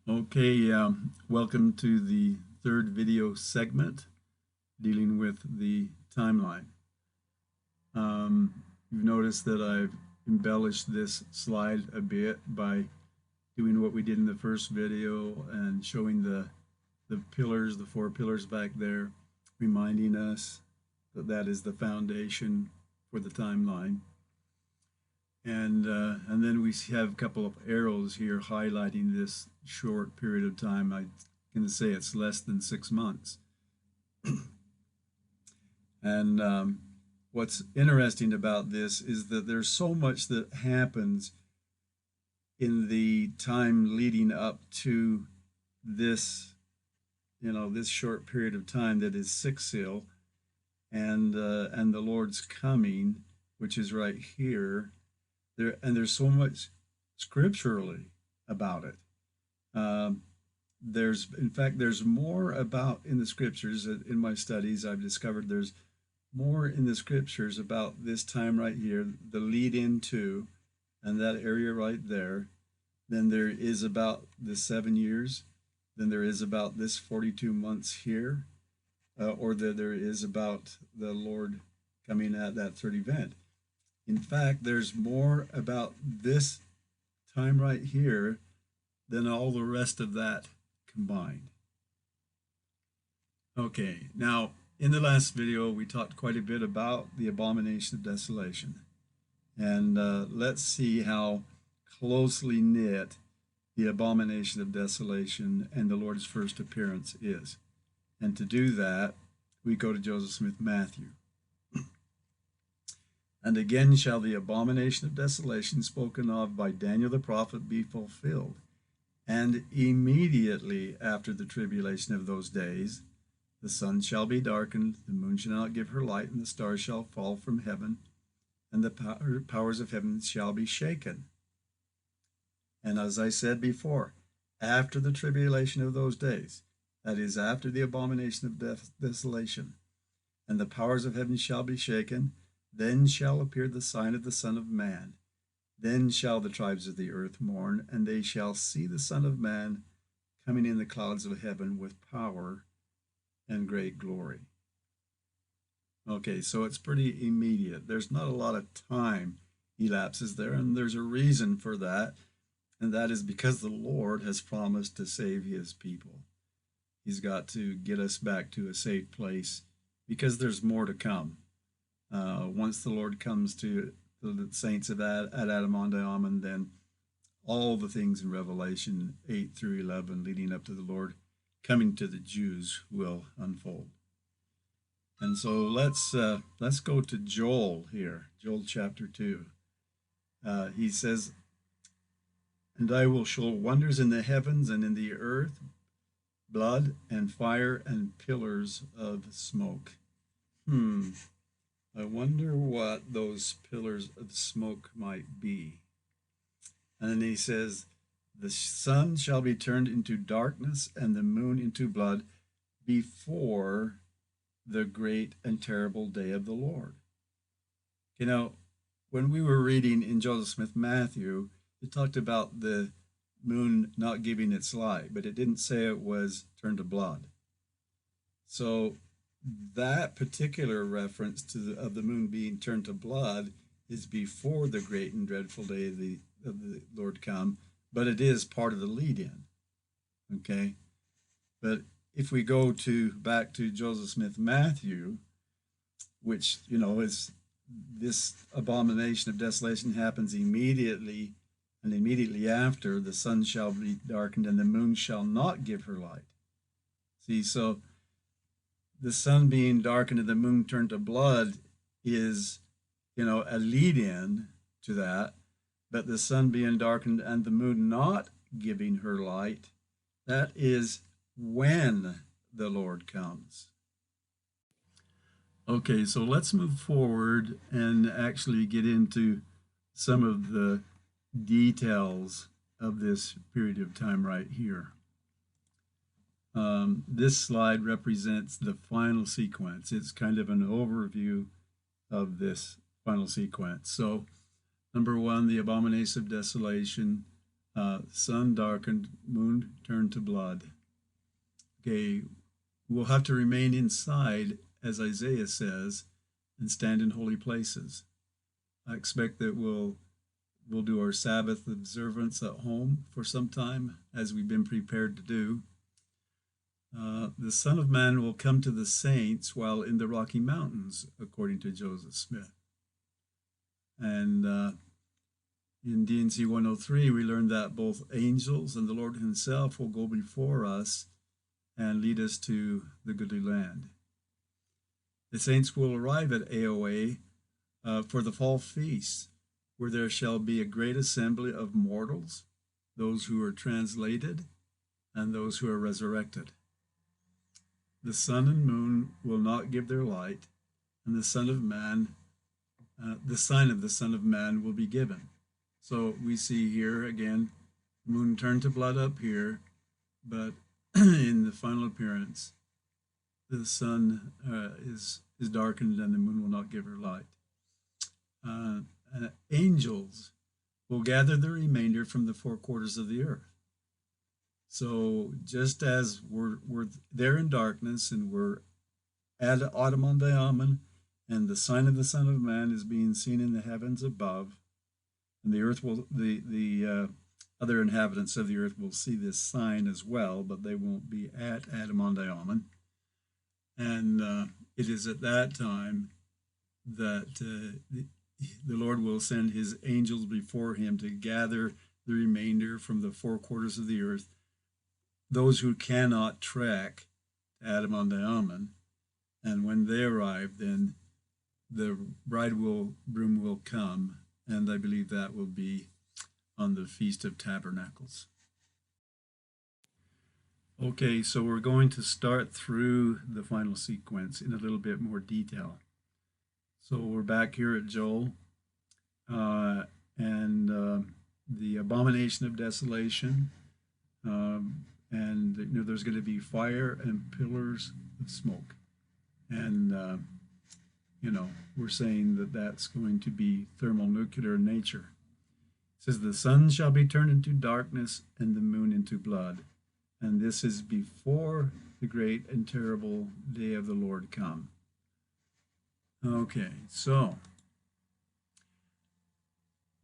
Okay, welcome to the third video segment dealing with the timeline. You've noticed that I've embellished this slide a bit by doing what we did in the first video and showing the pillars, the four pillars back there, reminding us that that is the foundation for the timeline. And then we have a couple of arrows here highlighting this short period of time. I'm going to say it's less than 6 months. And what's interesting about this is that there's so much that happens in the time leading up to this, this short period of time that is six seal, and the Lord's coming, which is right here. There's so much scripturally about it. In fact, there's more about in the scriptures. In my studies, I've discovered there's more in the scriptures about this time right here, the lead into, and that area right there, than there is about the 7 years, than there is about this 42 months here, or that there is about the Lord coming at that third event. In fact, there's more about this time right here than all the rest of that combined. Okay, now in the last video, we talked quite a bit about the abomination of desolation. And let's see how closely knit the abomination of desolation and the Lord's first appearance is. And to do that, we go to Joseph Smith Matthew. And again shall the abomination of desolation spoken of by Daniel the prophet be fulfilled. And immediately after the tribulation of those days, the sun shall be darkened, the moon shall not give her light, and the stars shall fall from heaven, and the powers of heaven shall be shaken. And as I said before, after the tribulation of those days, that is, after the abomination of desolation, and the powers of heaven shall be shaken, then shall appear the sign of the Son of Man. Then shall the tribes of the earth mourn, and they shall see the Son of Man coming in the clouds of heaven with power and great glory. Okay, so it's pretty immediate. There's not a lot of time elapses there, and there's a reason for that, and that is because the Lord has promised to save his people. He's got to get us back to a safe place because there's more to come. Once the Lord comes to the saints of Ad Adam, then all the things in Revelation 8 through 11 leading up to the Lord coming to the Jews will unfold. And so let's go to Joel here, Joel chapter 2. He says, "And I will show wonders in the heavens and in the earth, blood and fire and pillars of smoke." I wonder what those pillars of smoke might be. And then he says, "The sun shall be turned into darkness and the moon into blood before the great and terrible day of the Lord." You know, when we were reading in Joseph Smith Matthew, it talked about the moon not giving its light, but it didn't say it was turned to blood. So that particular reference to of the moon being turned to blood is before the great and dreadful day of the Lord come, but it is part of the lead-in. Okay, but if we go back to Joseph Smith Matthew, which is this abomination of desolation happens immediately, and immediately after the sun shall be darkened and the moon shall not give her light. See, so the sun being darkened and the moon turned to blood is, a lead-in to that. But the sun being darkened and the moon not giving her light, that is when the Lord comes. Okay, so let's move forward and actually get into some of the details of this period of time right here. This slide represents the final sequence. It's kind of an overview of this final sequence. So, number one, the abomination of desolation. Sun darkened, moon turned to blood. Okay, we'll have to remain inside, as Isaiah says, and stand in holy places. I expect that we'll do our Sabbath observance at home for some time, as we've been prepared to do. The Son of Man will come to the saints while in the Rocky Mountains, according to Joseph Smith. And in D&C 103, we learned that both angels and the Lord himself will go before us and lead us to the goodly land. The saints will arrive at AOA for the fall feast, where there shall be a great assembly of mortals, those who are translated, and those who are resurrected. The sun and moon will not give their light, and the Son of Man, the sign of the Son of Man will be given. So we see here again, moon turned to blood up here, but in the final appearance, the sun is darkened and the moon will not give her light. Angels will gather the remainder from the four quarters of the earth. So just as we're there in darkness and we're at autumn on Diamond, and the sign of the Son of Man is being seen in the heavens above, and the earth will, the other inhabitants of the earth will see this sign as well, but they won't be at Adam on Diamond. And it is at that time that the Lord will send his angels before him to gather the remainder from the four quarters of the earth, those who cannot trek to Adam on Diamond. And when they arrive, then the bridegroom will come, and I believe that will be on the Feast of Tabernacles. Okay, so we're going to start through the final sequence in a little bit more detail. So we're back here at Joel, and the abomination of desolation, and there's going to be fire and pillars of smoke, and we're saying that that's going to be thermonuclear in nature. It says, the sun shall be turned into darkness and the moon into blood, and this is before the great and terrible day of the Lord come. Okay, so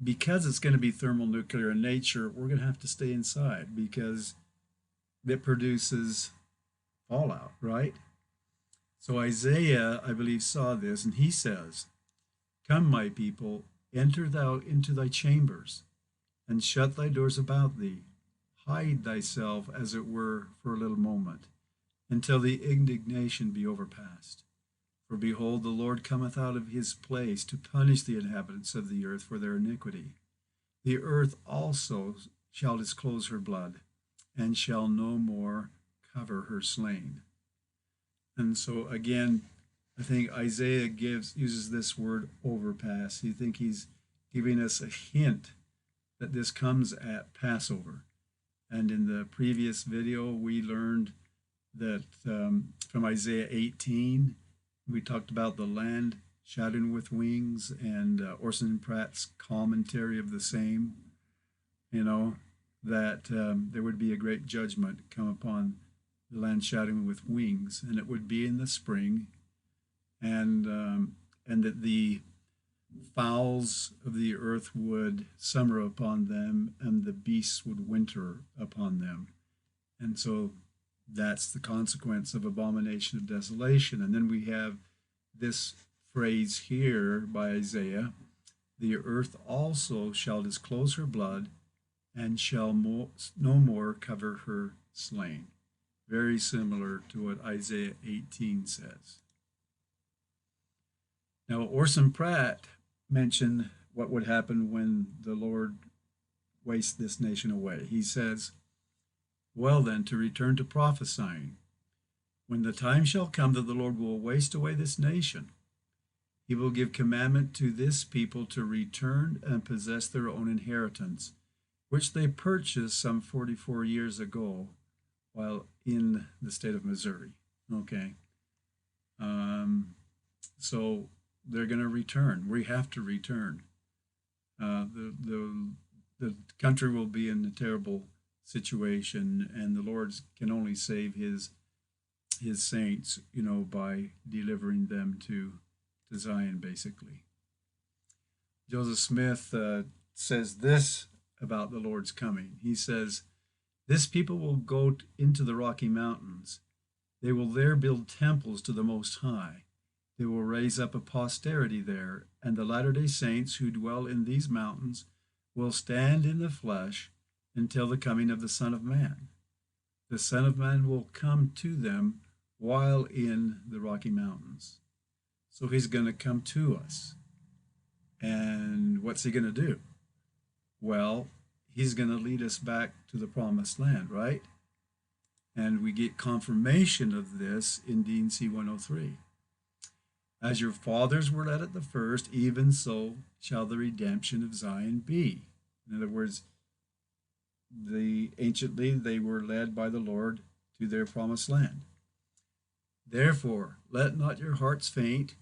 because it's going to be thermonuclear in nature, we're going to have to stay inside because it produces fallout, right? So Isaiah, I believe, saw this, and he says, come, my people, enter thou into thy chambers, and shut thy doors about thee. Hide thyself, as it were, for a little moment, until the indignation be overpast. For behold, the Lord cometh out of his place to punish the inhabitants of the earth for their iniquity. The earth also shall disclose her blood, and shall no more cover her slain. And so again, I think Isaiah uses this word overpass. I think he's giving us a hint that this comes at Passover. And in the previous video, we learned that from Isaiah 18, we talked about the land shadowed with wings, and Orson Pratt's commentary of the same, that there would be a great judgment come upon the land shadowed with wings, and it would be in the spring, and that the fowls of the earth would summer upon them, and the beasts would winter upon them. And so that's the consequence of abomination of desolation. And then we have this phrase here by Isaiah, the earth also shall disclose her blood, and shall no more cover her slain. Very similar to what Isaiah 18 says. Now, Orson Pratt mentioned what would happen when the Lord wastes this nation away. He says, well then, to return to prophesying, when the time shall come that the Lord will waste away this nation, he will give commandment to this people to return and possess their own inheritance, which they purchased some 44 years ago while in the state of Missouri. Okay. So they're going to return. We have to return. The the country will be in a terrible situation, and the Lord can only save his saints, by delivering them to Zion, basically. Joseph Smith says this about the Lord's coming. He says, "This people will go into the Rocky Mountains. They will there build temples to the Most High. They will raise up a posterity there, and the Latter-day Saints who dwell in these mountains will stand in the flesh until the coming of the Son of Man. The Son of Man will come to them while in the Rocky Mountains." So he's going to come to us. And what's he going to do? Well, he's going to lead us back to the promised land, right? And we get confirmation of this in D&C 103. "As your fathers were led at the first, even so shall the redemption of Zion be." In other words, anciently they were led by the Lord to their promised land. "Therefore, let not your hearts faint,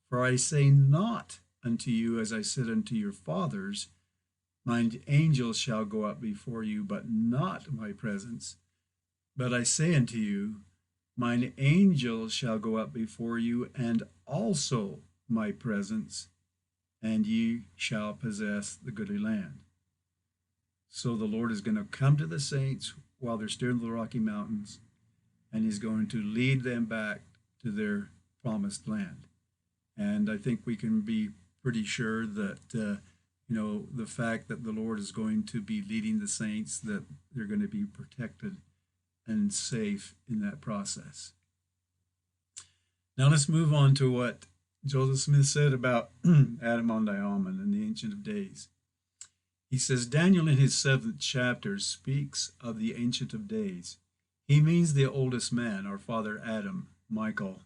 for I say not unto you as I said unto your fathers, mine angels shall go up before you, but not my presence. But I say unto you, mine angels shall go up before you, and also my presence, and ye shall possess the goodly land." So the Lord is going to come to the saints while they're still in the Rocky Mountains, and he's going to lead them back to their promised land. And I think we can be pretty sure that, the fact that the Lord is going to be leading the saints, that they're going to be protected and safe in that process. Now let's move on to what Joseph Smith said about Adam-ondi-Ahman and the Ancient of Days. He says, Daniel in his 7th chapter speaks of the Ancient of Days. He means the oldest man, our father Adam, Michael.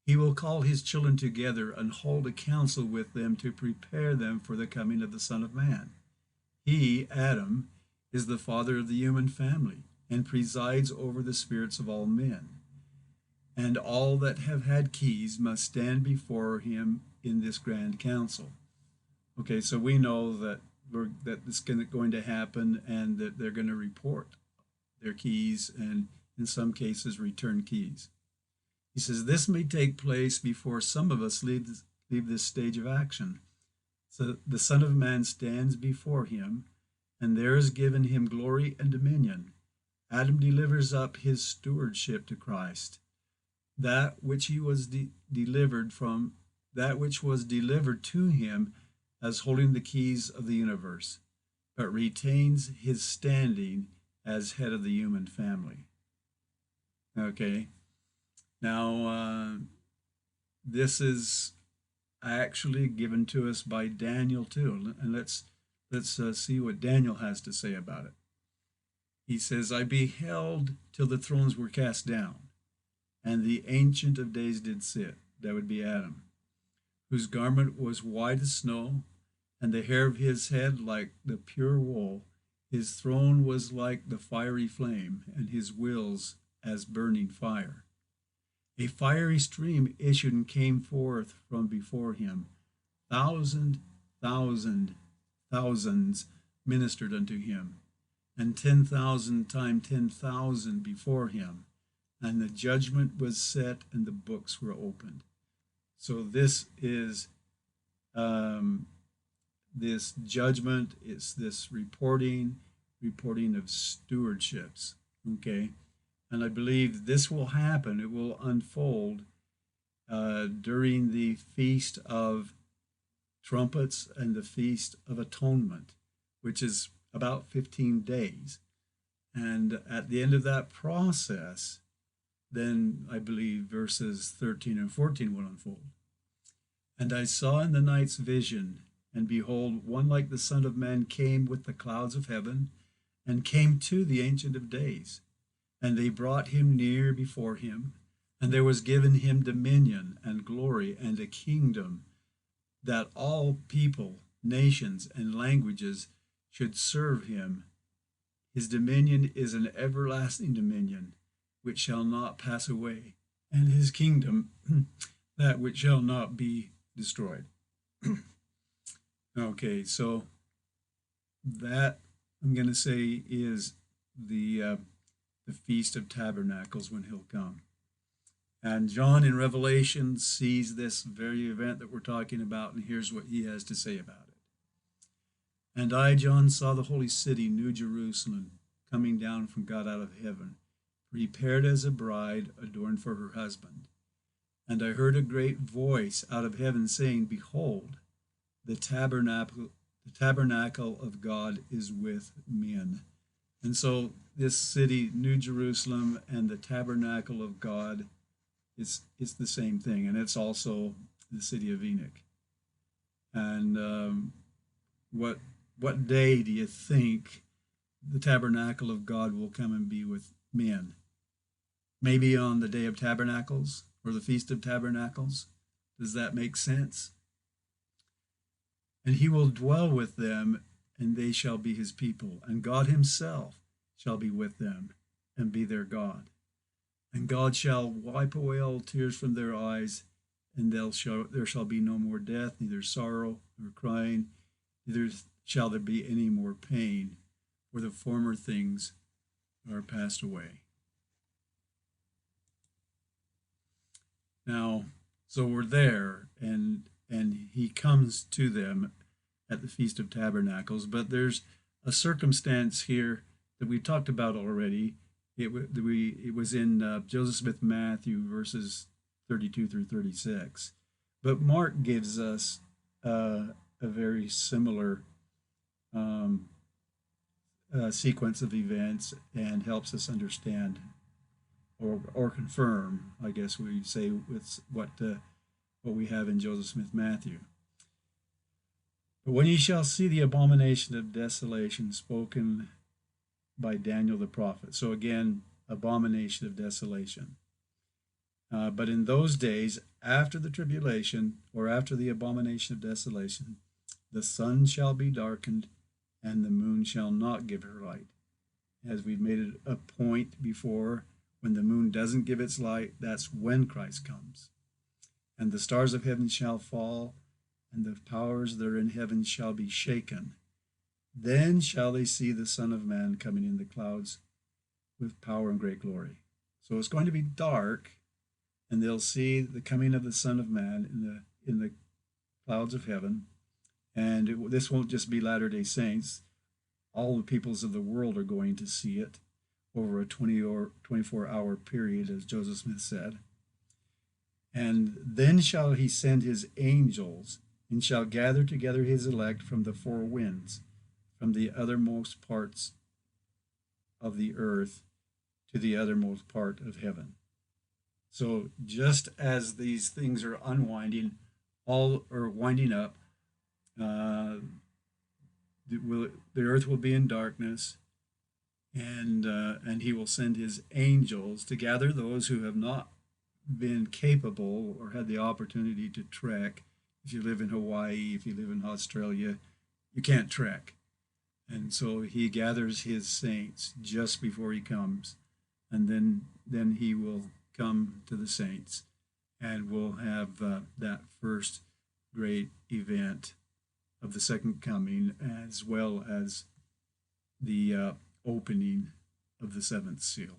He will call his children together and hold a council with them to prepare them for the coming of the Son of Man. He, Adam, is the father of the human family and presides over the spirits of all men. And all that have had keys must stand before him in this grand council. Okay, so we know that this is going to happen, and that they're going to report their keys, and in some cases return keys. He says, this may take place before some of us leave this stage of action. So the Son of Man stands before him, and there is given him glory and dominion. Adam delivers up his stewardship to Christ, that which he was delivered from, that which was delivered to him as holding the keys of the universe, but retains his standing as head of the human family. Okay. Now, this is actually given to us by Daniel too, and let's see what Daniel has to say about it. He says, I beheld till the thrones were cast down, and the Ancient of Days did sit. That would be Adam, whose garment was white as snow, and the hair of his head like the pure wool. His throne was like the fiery flame, and his wheels as burning fire. A fiery stream issued and came forth from before him. Thousands ministered unto him, and 10,000 times 10,000 before him. And the judgment was set, and the books were opened. So this is this judgment. It's this reporting of stewardships. Okay. And I believe this will happen. It will unfold during the Feast of Trumpets and the Feast of Atonement, which is about 15 days. And at the end of that process, then I believe verses 13 and 14 will unfold. And I saw in the night's vision, and behold, one like the Son of Man came with the clouds of heaven, and came to the Ancient of Days. And they brought him near before him, and there was given him dominion and glory and a kingdom, that all people, nations, and languages should serve him. His dominion is an everlasting dominion, which shall not pass away, and his kingdom that which shall not be destroyed. Okay, so That, I'm going to say, is the Feast of Tabernacles when he'll come. And John in Revelation sees this very event that we're talking about, and here's what he has to say about it. And I, John, saw the holy city, New Jerusalem, coming down from God out of heaven, prepared as a bride adorned for her husband. And I heard a great voice out of heaven saying, Behold, the tabernacle of God is with men. And so this city, New Jerusalem, and the tabernacle of God, it's the same thing, and it's also the city of Enoch. And what day do you think the tabernacle of God will come and be with men? Maybe on the Day of Tabernacles or the Feast of Tabernacles? Does that make sense? And he will dwell with them, and they shall be his people, and God himself shall be with them and be their God. And God shall wipe away all tears from their eyes, and there shall be no more death, neither sorrow nor crying, neither shall there be any more pain, for the former things are passed away. Now, so we're there, and he comes to them at the Feast of Tabernacles, but there's a circumstance here that we talked about already. It was in Joseph Smith Matthew verses 32 through 36, but Mark gives us a very similar sequence of events and helps us understand or confirm, I guess we say, with what we have in Joseph Smith Matthew. But when ye shall see the abomination of desolation spoken by Daniel the prophet. So again, abomination of desolation. But in those days, after the tribulation, or after the abomination of desolation, the sun shall be darkened, and the moon shall not give her light. As we've made it a point before, when the moon doesn't give its light, that's when Christ comes. And the stars of heaven shall fall, and the powers that are in heaven shall be shaken. Then shall they see the Son of Man coming in the clouds with power and great glory. So it's going to be dark, and they'll see the coming of the Son of Man in the clouds of heaven. And this won't just be Latter-day Saints. All the peoples of the world are going to see it over a 24-hour period, as Joseph Smith said. And then shall he send his angels, and shall gather together his elect from the four winds, from the uttermost parts of the earth to the uttermost part of heaven. So just as these things are unwinding, all are winding up, the earth will be in darkness, and he will send his angels to gather those who have not been capable or had the opportunity to trek. If you live in Hawaii, if you live in Australia, you can't trek. And so he gathers his saints just before he comes, and then he will come to the saints, and we'll have that first great event of the second coming, as well as the opening of the seventh seal.